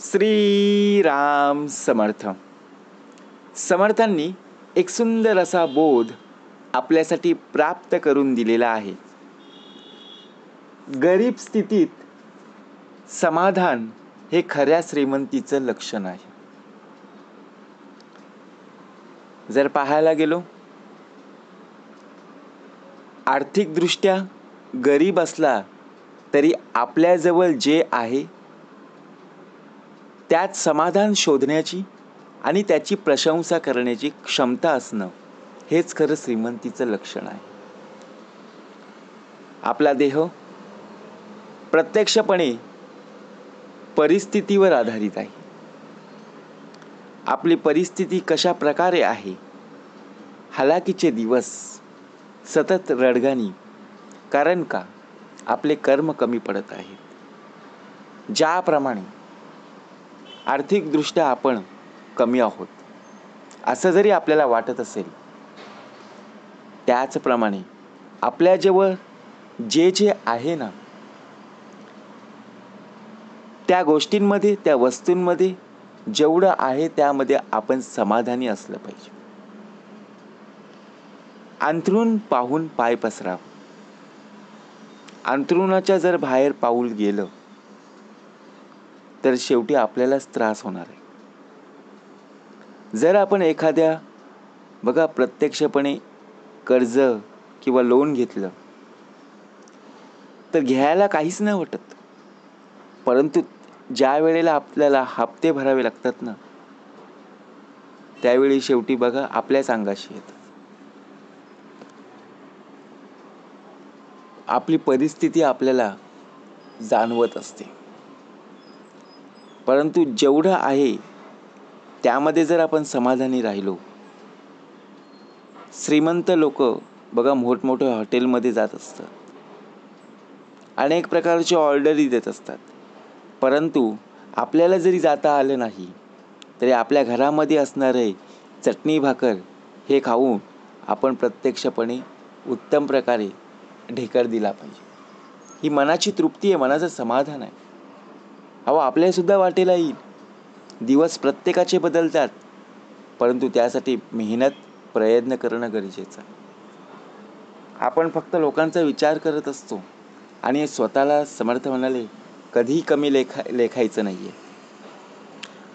श्री राम समर्थ. समर्थांनी एक सुंदर असा बोध आपल्यासाठी प्राप्त करून दिलेला आहे. गरीब स्थितीत समाधान हे खऱ्या श्रीमंतीचं लक्षण आहे. जर पाहायला गेलो, आर्थिकदृष्ट्या गरीब असला तरी आपल्याजवळ जे आहे त्यात समाधान शोधण्याची आणि त्याची प्रशंसा करण्याची क्षमता असणं हेच खरं श्रीमंतीचं लक्षण आहे. आपला देह प्रत्यक्षपणे परिस्थितीवर आधारित आहे. आपली परिस्थिती कशा प्रकारे आहे, हालाकीचे दिवस, सतत रडगाणी, कारण का आपले कर्म कमी पडत आहेत. ज्याप्रमाणे आर्थिकदृष्ट्या आपण कमी आहोत असं जरी आपल्याला वाटत असेल, त्याचप्रमाणे आपल्याजवळ जे आहे ना, त्या गोष्टींमध्ये, त्या वस्तूंमध्ये जेवढं आहे त्यामध्ये आपण समाधानी असलं पाहिजे. अंथरूण पाहून पाय पसराव. अंथरुणाच्या जर बाहेर पाऊल गेलं तर शेवटी आपल्यालाच त्रास होणार आहे. जर आपण एखाद्या प्रत्यक्षपणे कर्ज किंवा लोन घेतलं तर घ्यायला काहीच नाही वाटत, परंतु ज्या वेळेला आपल्याला हप्ते भरावे लागतात ना, त्यावेळी शेवटी आपल्याच अंगाशी येतं. आपली परिस्थिती आपल्याला जाणवत असते, परंतु जेवढं आहे त्यामध्ये जर आपण समाधानी राहिलो. श्रीमंत लोक मोठमोठ्या हॉटेलमध्ये जात असतात, अनेक प्रकारचे ऑर्डरी देत असतात, परंतु आपल्याला जरी जाता आलं नाही तरी आपल्या घरामध्ये असणारे चटणी भाकर हे खाऊन आपण प्रत्यक्षपणे उत्तम प्रकारे ढेकर दिला पाहिजे. ही मनाची तृप्ती आहे, मनाचं समाधान आहे. आपल्याला सुद्धा वाटेला येईल. दिवस प्रत्येकाचे बदलतात, परंतु त्यासाठी मेहनत, प्रयत्न करणं गरजेचं आहे. आपण फक्त लोकांचा विचार करत असतो आणि स्वतःला समर्थ म्हणाले कधीही कमी लेखायचं नाहीये.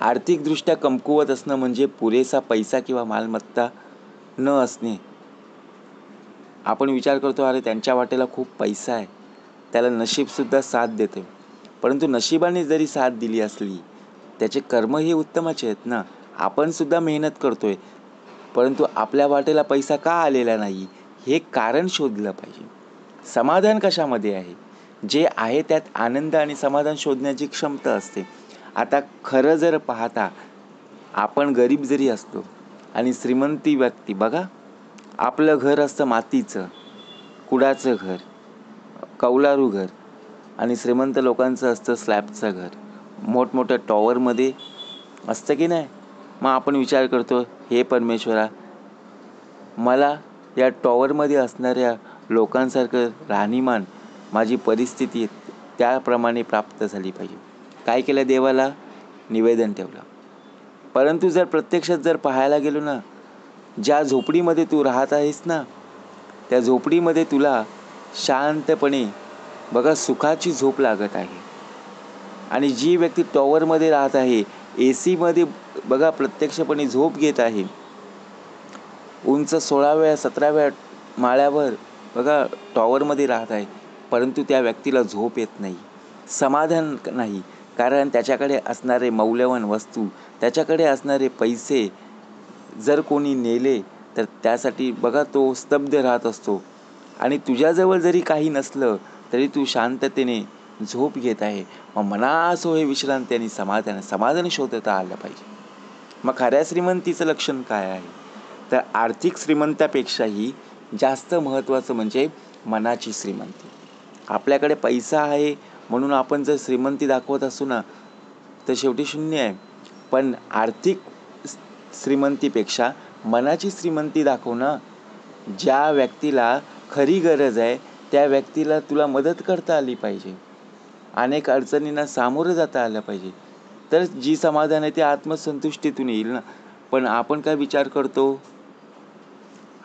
आर्थिकदृष्ट्या कमकुवत असणं म्हणजे पुरेसा पैसा किंवा मालमत्ता न असणे. आपण विचार करतो, अरे त्यांच्या वाटेला खूप पैसा आहे, त्याला नशीब सुद्धा साथ देते. परंतु नशिबाने जरी साथ दिली असली, त्याचे कर्म हे उत्तमाचे आहेत ना. आपण सुद्धा मेहनत करतोय, परंतु आपल्या वाटेला पैसा का आलेला नाही हे कारण शोधलं पाहिजे. समाधान कशामध्ये आहे? जे आहे त्यात आनंद आणि समाधान शोधण्याची क्षमता असते. आता खरं जर पाहता, आपण गरीब जरी असलो आणि श्रीमंती व्यक्ती आपलं घर असतं मातीचं, कुडाचं घर, कौलारू घर, आणि श्रीमंत लोकांचं असतं स्लॅबचं घर, मोठमोठ्या टॉवरमध्ये असतं की नाही. मग आपण विचार करतो, हे परमेश्वरा, मला या टॉवरमध्ये असणाऱ्या लोकांसारखं राहणीमान, माझी परिस्थिती त्याप्रमाणे प्राप्त झाली पाहिजे. काय केलं? देवाला निवेदन ठेवलं. परंतु जर प्रत्यक्षात जर पाहायला गेलो ना, ज्या झोपडीमध्ये तू राहत आहेस ना, त्या झोपडीमध्ये तुला शांतपणे सुखाची झोप लागत आहे. आणि जी व्यक्ती टॉवरमध्ये राहत आहे, AC मध्ये प्रत्यक्षपणे झोप घेत आहे, उंच 16व्या 17व्या माळ्यावर टॉवरमध्ये राहत आहे, परंतु त्या व्यक्तीला झोप येत नाही, समाधान नाही. कारण त्याच्याकडे असणारे मौल्यवान वस्तू, त्याच्याकडे असणारे पैसे जर कोणी नेले तर त्यासाठी तो स्तब्ध राहत असतो. आणि तुझ्याजवळ जरी काही नसलं तरी तू शांततेने झोप घेत आहे. मग मनासो हे विश्रांती आणि समाधान शोधता आलं पाहिजे. मग खऱ्या श्रीमंतीचं लक्षण काय आहे? तर आर्थिक श्रीमंतापेक्षाही जास्त महत्त्वाचं म्हणजे मनाची श्रीमंती. आपल्याकडे पैसा आहे म्हणून आपण जर श्रीमंती दाखवत असू ना, तर शेवटी शून्य आहे. पण आर्थिक श्रीमंतीपेक्षा मनाची श्रीमंती दाखव ना. ज्या व्यक्तीला खरी गरज आहे त्या व्यक्तीला तुला मदत करता आली पाहिजे. अनेक अडचणींना सामोरं जाता आलं पाहिजे. तर जी समाधान आहे ते आत्मसंतुष्टीतून येईल ना. पण आपण काय विचार करतो,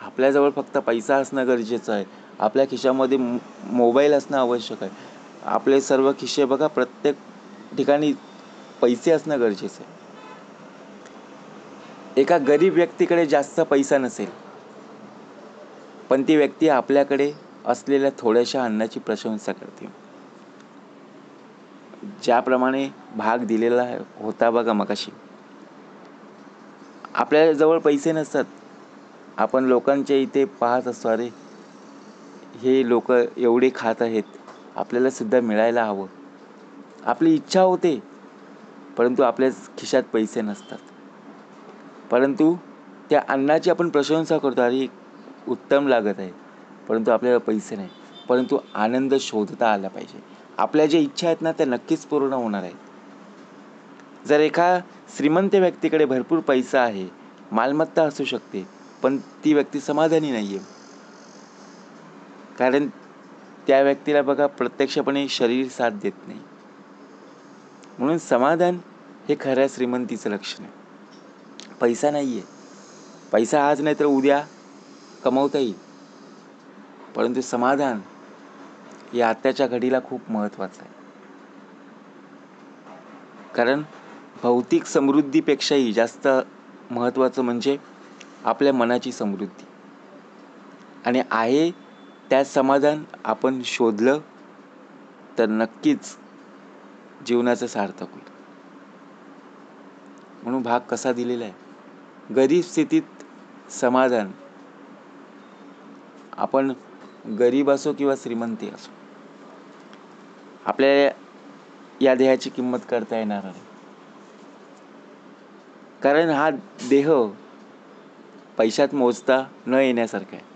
आपल्याजवळ फक्त पैसा असणं गरजेचं आहे, आपल्या खिशामध्ये मोबाईल असणं आवश्यक आहे. आपले सर्व खिसे बघा, प्रत्येक ठिकाणी पैसे असणं गरजेचं आहे. एका गरीब व्यक्तीकडे जास्त पैसा नसेल, पण ती व्यक्ती आपल्याकडे असलेल्या थोड्याशा अन्नाची प्रशंसा करते. ज्याप्रमाणे भाग दिलेला होता बघा मगाशी, आपल्या जवळ पैसे नसतात, आपण लोकांच्या इथे पाहत असतो, अरे हे लोक एवढे खात आहेत, आपल्याला सुद्धा मिळायला हवं. आपली इच्छा होते, परंतु आपल्या खिशात पैसे नसतात. परंतु त्या अन्नाची आपण प्रशंसा करतो, अरे उत्तम लागत आहे, परंतु आपल्याला पैसे नाही. परंतु आनंद शोधता आला पाहिजे. आपल्या ज्या इच्छा आहेत ना, त्या नक्कीच पूर्ण होणार आहेत. जर एका श्रीमंत व्यक्तीकडे भरपूर पैसा आहे, मालमत्ता असू शकते, पण ती व्यक्ती समाधानी नाही आहे. कारण त्या व्यक्तीला बघा, प्रत्यक्षपणे शरीर साथ देत नाही. म्हणून समाधान हे खऱ्या श्रीमंतीचं लक्षण आहे. पैसा नाही आहे, पैसा आज नाही तर उद्या कमवता येईल, परंतु समाधान हे आत्ताच्या घडीला खूप महत्त्वाचं आहे. कारण भौतिक समृद्धीपेक्षाही जास्त महत्त्वाचं म्हणजे आपल्या मनाची समृद्धी. आणि आहे त्यात समाधान आपण शोधलं तर नक्कीच जीवनाचं सार्थक होईल. म्हणून भाग कसा दिलेला आहे, गरीब स्थितीत समाधान. आपण गरीब असो किंवा श्रीमंती असो, आपल्याला या देहाची किंमत करता येणार नाही. कारण हा देह पैशात मोजता न येण्यासारखा आहे.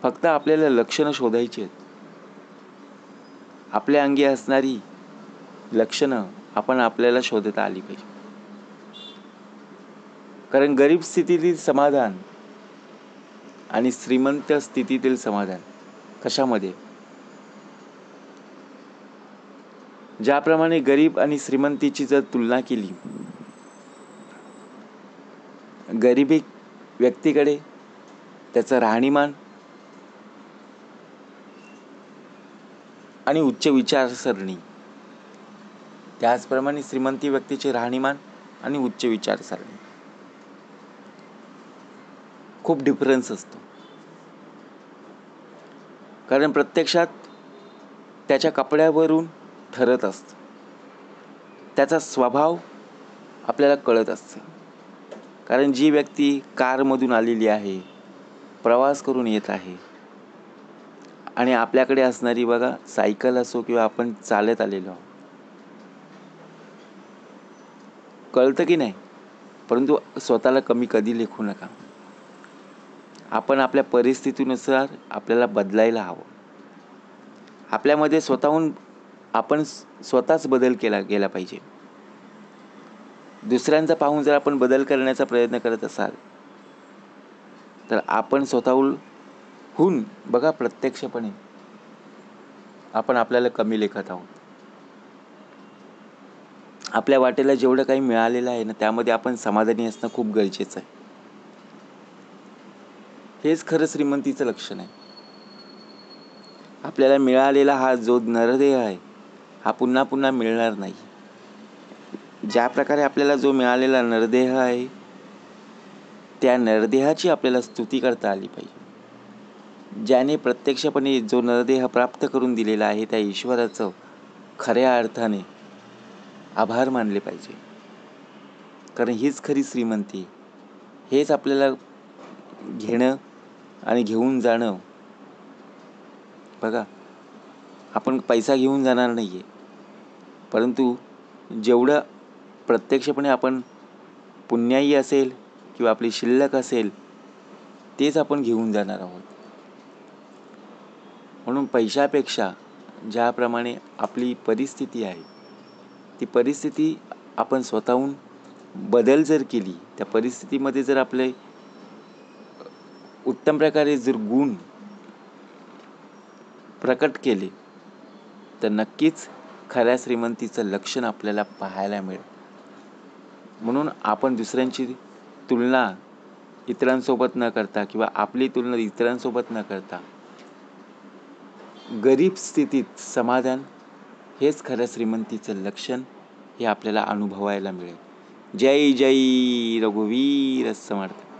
फक्त आपल्याला लक्षणं शोधायची आहेत. आपल्या अंगी असणारी लक्षणं आपण आपल्याला शोधता आली पाहिजे. कारण गरीब स्थितीतील समाधान आणि श्रीमंत स्थितीतील समाधान कशामध्ये, ज्याप्रमाणे गरीब आणि श्रीमंतीची जर तुलना केली, गरीबी व्यक्तीकडे त्याचं राहणीमान आणि उच्च विचारसरणी, त्याचप्रमाणे श्रीमंती व्यक्तीचे राहणीमान आणि उच्च विचारसरणी खूप डिफरन्स असतो. कारण प्रत्यक्षात त्याच्या कपड्यावरून ठरत असतं, त्याचा स्वभाव आपल्याला कळत असतं. कारण जी व्यक्ती कारमधून आलेली आहे, प्रवास करून येत आहे, आणि आपल्याकडे असणारी बघा सायकल असो किंवा आपण चालत आलेलो आहोत, कळतं की नाही. परंतु स्वतःला कमी कधी लेखू नका. आपण आपल्या परिस्थितीनुसार आपल्याला बदलायला हवं. आपल्यामध्ये स्वतःहून आपण स्वतःच बदल केला गेला पाहिजे. दुसऱ्यांचा पाहून जर आपण बदल करण्याचा प्रयत्न करत असाल तर आपण स्वतःहून बघा, प्रत्यक्षपणे आपण आपल्याला कमी लेखत आहोत. आपल्या वाटेला जेवढं काही मिळालेलं आहे ना, त्यामध्ये आपण समाधानी असणं खूप गरजेचं आहे. हेच खरं श्रीमंतीचं लक्षण आहे. आपल्याला मिळालेला हा जो नरदेह आहे, हा पुन्हा पुन्हा मिळणार नाही. ज्या प्रकारे आपल्याला जो मिळालेला नरदेह आहे, त्या नरदेहाची आपल्याला स्तुती करता आली पाहिजे. ज्याने प्रत्यक्षपणे जो नरदेह प्राप्त करून दिलेला आहे, त्या ईश्वराचं खऱ्या अर्थाने आभार मानले पाहिजे. कारण हीच खरी श्रीमंती. हेच आपल्याला घेणं आणि घेऊन जाणं. बघा, आपण पैसा घेऊन जाणार नाही आहे, परंतु जेवढं प्रत्यक्षपणे आपण पुण्याई असेल किंवा आपली शिल्लक असेल, तेच आपण घेऊन जाणार आहोत. म्हणून पैशापेक्षा ज्याप्रमाणे आपली परिस्थिती आहे, ती परिस्थिती आपण स्वतःहून बदल जर केली, त्या परिस्थितीमध्ये जर आपले उत्तम प्रकारे जर गुण प्रकट केले, तर नक्कीच खऱ्या श्रीमंतीचं लक्षण आपल्याला पाहायला मिळेल. म्हणून आपण दुसऱ्यांची तुलना इतरांसोबत न करता किंवा आपली तुलना इतरांसोबत न करता गरीब स्थितीत समाधान हेच खऱ्या श्रीमंतीचं लक्षण हे आपल्याला अनुभवायला मिळेल. जय जय रघुवीर समर्थ.